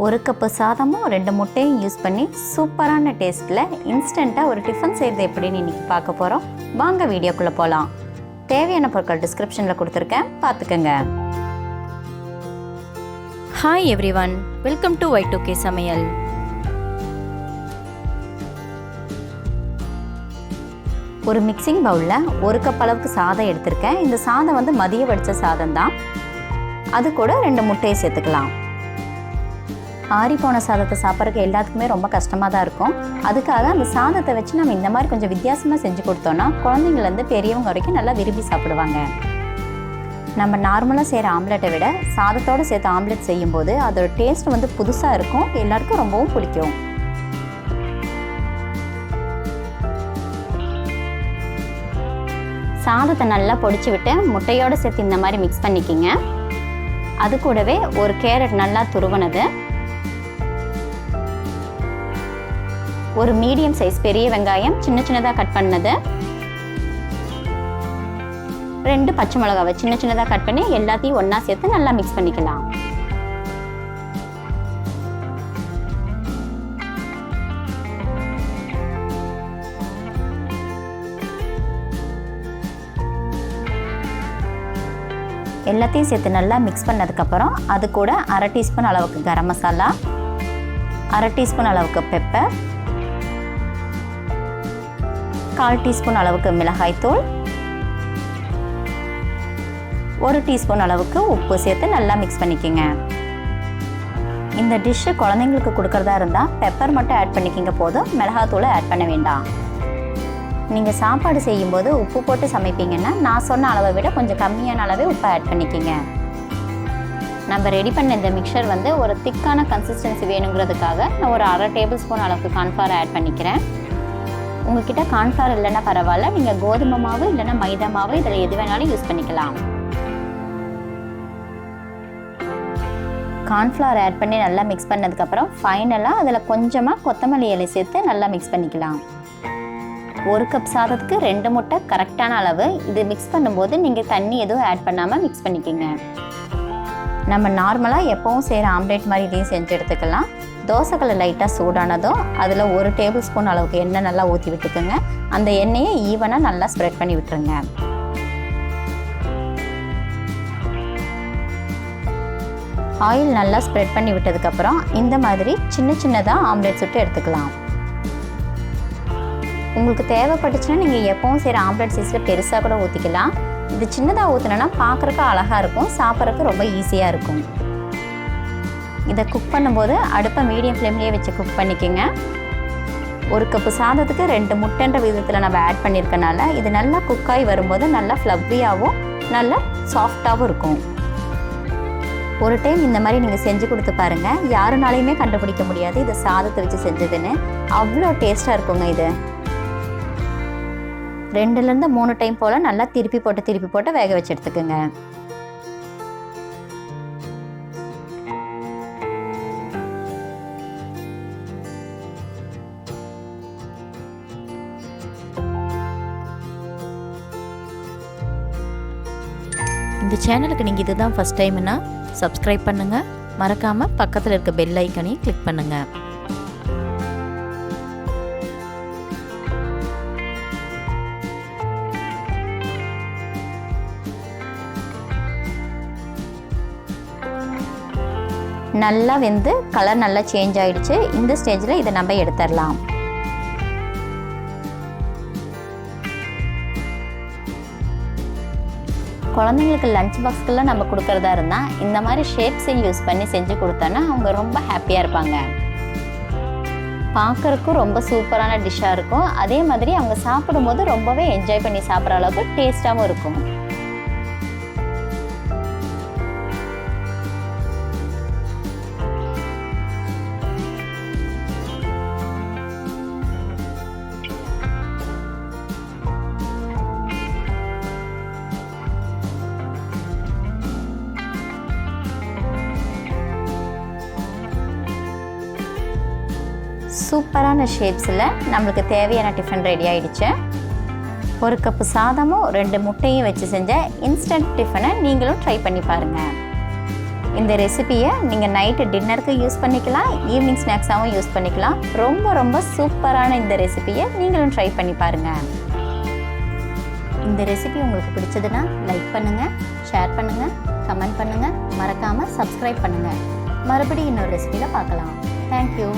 ஒரு கப்பு சாதமும் 2 முட்டையும் யூஸ் பண்ணி சூப்பரான டேஸ்ட்டில் இன்ஸ்டண்ட்டாக ஒரு டிஃபன் செய்கிறது எப்படின்னு இன்றைக்கி பார்க்க போகிறோம். வாங்க வீடியோக்குள்ளே போகலாம். தேவையான பொருட்கள் டிஸ்கிரிப்ஷனில் கொடுத்துருக்கேன், பார்த்துக்கங்க. Hi everyone, welcome to Y2K சமையல். ஒரு மிக்சிங் பவுலில் 1 கப் அளவுக்கு சாதம் எடுத்திருக்கேன். இந்த சாதம் வந்து மதிய வடித்த சாதம் தான். அது கூட 2 முட்டையை சேர்த்துக்கலாம். ஆறி போன சாதத்தை சாப்பிட்றதுக்கு எல்லாத்துக்குமே ரொம்ப கஷ்டமாக தான் இருக்கும். அதுக்காக அந்த சாதத்தை வச்சு நம்ம இந்த மாதிரி கொஞ்சம் வித்தியாசமாக செஞ்சு கொடுத்தோன்னா குழந்தைங்கள்லேருந்து பெரியவங்க வரைக்கும் நல்லா விரும்பி சாப்பிடுவாங்க. நம்ம நார்மலாக செய்கிற ஆம்லெட்டை விட சாதத்தோடு சேர்த்து ஆம்லெட் செய்யும்போது அதோட டேஸ்ட் வந்து புதுசாக இருக்கும், எல்லாருக்கும் ரொம்பவும் பிடிக்கும். சாதத்தை நல்லா பொடிச்சு விட்டு முட்டையோடு சேர்த்து இந்த மாதிரி மிக்ஸ் பண்ணிக்கிங்க. அது கூடவே ஒரு கேரட் நல்லா துருவனது, ஒரு மீடியம் சைஸ் பெரிய வெங்காயம் சின்ன சின்னதாக கட் பண்ணது, 2 பச்சை மிளகாவை சின்ன சின்னதாக கட் பண்ணி எல்லாத்தையும் ஒன்றா சேர்த்து நல்லா மிக்ஸ் பண்ணிக்கலாம். எல்லாத்தையும் சேர்த்து நல்லா மிக்ஸ் பண்ணதுக்கப்புறம் அது கூட 1/2 டீஸ்பூன் அளவுக்கு கரம் மசாலா, 1/2 டீஸ்பூன் அளவுக்கு பெப்பர், 1/4 டீஸ்பூன் அளவுக்கு மிளகாய்த்தூள், 1 டீஸ்பூன் அளவுக்கு உப்பு சேர்த்து நல்லா மிக்ஸ் பண்ணிக்கோங்க. இந்த டிஷ்ஷு குழந்தைங்களுக்கு கொடுக்குறதா இருந்தால் பெப்பர் மட்டும் ஆட் பண்ணிக்கிங்க போதும், மிளகாத்தூளை ஆட் பண்ண வேண்டாம். நீங்கள் சாப்பாடு செய்யும்போது உப்பு போட்டு சமைப்பீங்கன்னா நான் சொன்ன அளவை விட கொஞ்சம் கம்மியான அளவே உப்பை ஆட் பண்ணிக்கிங்க. நம்ம ரெடி பண்ண இந்த மிக்சர் வந்து ஒரு திக்கான கன்சிஸ்டன்சி வேணுங்கிறதுக்காக நான் ஒரு 1/2 டேபிள் ஸ்பூன் அளவுக்கு கார்ன்ஃப்ளவர் ஆட் பண்ணிக்கிறேன். உங்ககிட்ட கார்ன்ஃப்ளவர் இல்லைன்னா பரவாயில்ல, நீங்கள் கோதுமை மாவு இல்லைன்னா மைதா மாவு இதில் எது வேணாலும் யூஸ் பண்ணிக்கலாம். கார்ன்ஃப்ளவர் ஆட் பண்ணி நல்லா மிக்ஸ் பண்ணதுக்கப்புறம் ஃபைனலாக அதில் கொஞ்சமாக கொத்தமல்லி இலை சேர்த்து நல்லா மிக்ஸ் பண்ணிக்கலாம். 1 கப் சாதத்துக்கு 2 முட்டை கரெக்டான அளவு. இது மிக்ஸ் பண்ணும்போது நீங்கள் தண்ணி எதுவும் ஆட் பண்ணாமல் மிக்ஸ் பண்ணிக்கோங்க. நம்ம நார்மலாக எப்போவும் செய்கிற ஆம்லேட் மாதிரி இதையும் செஞ்சு எடுத்துக்கலாம். தோசைக்கல்லை லைட்டாக சூடானதும் அதில் 1 டேபிள் ஸ்பூன் அளவுக்கு எண்ணெய் நல்லா ஊற்றி விட்டுக்குங்க. அந்த எண்ணெயை ஈவனாக நல்லா ஸ்ப்ரெட் பண்ணி விட்டுருங்க. ஆயில் நல்லா ஸ்ப்ரெட் பண்ணி விட்டதுக்கப்புறம் இந்த மாதிரி சின்ன சின்னதாக ஆம்லேட் சுட்டு எடுத்துக்கலாம். உங்களுக்கு தேவைப்பட்டுச்சுன்னா நீங்கள் எப்போவும் செய்கிற ஆம்லேட் சைஸில் பெருசாக கூட ஊற்றிக்கலாம். இது சின்னதாக ஊற்றினோன்னா பார்க்குறக்கு அழகாக இருக்கும், சாப்பிட்றதுக்கு ரொம்ப ஈஸியாக இருக்கும். இதை குக் பண்ணும்போது அடுப்பை மீடியம் ஃப்ளேம்லேயே வச்சு குக் பண்ணிக்கோங்க. 1 கப்பு சாதத்துக்கு 2 முட்டைன்ற விதத்தில் நம்ம ஆட் பண்ணியிருக்கனால இது நல்லா குக்காகி வரும்போது நல்லா ஃப்ளஃபியாகவும் நல்லா சாஃப்டாகவும் இருக்கும். ஒரு டைம் இந்த மாதிரி நீங்கள் செஞ்சு கொடுத்து பாருங்கள், யாருனாலையுமே கண்டுபிடிக்க முடியாது இதை சாதத்தை வச்சு செஞ்சதுன்னு. அவ்வளோ டேஸ்ட்டாக இருக்குங்க. இது 2லேருந்து 3 டைம் போல் நல்லா திருப்பி போட்டு வேக வச்சு எடுத்துக்கோங்க. இந்த சேனலுக்கு நீங்கள் இதுதான் ஃபஸ்ட் டைம்னா சப்ஸ்கிரைப் பண்ணுங்கள், மறக்காமல் பக்கத்தில் இருக்க பெல் ஐக்கனையும் கிளிக் பண்ணுங்கள். நல்லா வெந்து கலர் நல்லா சேஞ்ச் ஆகிடுச்சு. இந்த ஸ்டேஜில் இதை நம்ம எடுத்துடலாம். குழந்தைங்களுக்கு லஞ்ச் பாக்ஸ்க்கெல்லாம் நம்ம கொடுக்குறதா இருந்தால் இந்த மாதிரி ஷேப்ஸை யூஸ் பண்ணி செஞ்சு கொடுத்தோன்னா அவங்க ரொம்ப ஹாப்பியாக இருப்பாங்க. பார்க்குறக்கும் ரொம்ப சூப்பரான டிஷ்ஷாக இருக்கும். அதே மாதிரி அவங்க சாப்பிடும்போது ரொம்பவே என்ஜாய் பண்ணி சாப்பிட்ற அளவுக்கு டேஸ்ட்டாகவும் இருக்கும். சூப்பரான ஷேப்ஸில் நம்மளுக்கு தேவையான டிஃபன் ரெடி ஆகிடுச்சு. 1 கப்பு சாதமும் 2 முட்டையும் வச்சு செஞ்ச இன்ஸ்டன்ட் டிஃபனை நீங்களும் ட்ரை பண்ணி பாருங்கள். இந்த ரெசிபியை நீங்கள் நைட்டு டின்னருக்கு யூஸ் பண்ணிக்கலாம், ஈவினிங் ஸ்நாக்ஸாகவும் யூஸ் பண்ணிக்கலாம். ரொம்ப ரொம்ப சூப்பரான இந்த ரெசிபியை நீங்களும் ட்ரை பண்ணி பாருங்கள். இந்த ரெசிபி உங்களுக்கு பிடிச்சதுன்னா லைக் பண்ணுங்கள், ஷேர் பண்ணுங்கள், கமெண்ட் பண்ணுங்கள், மறக்காமல் சப்ஸ்கிரைப் பண்ணுங்கள். மறுபடியும் இன்னொரு ரெசிபியில் பார்க்கலாம். தேங்க்யூ.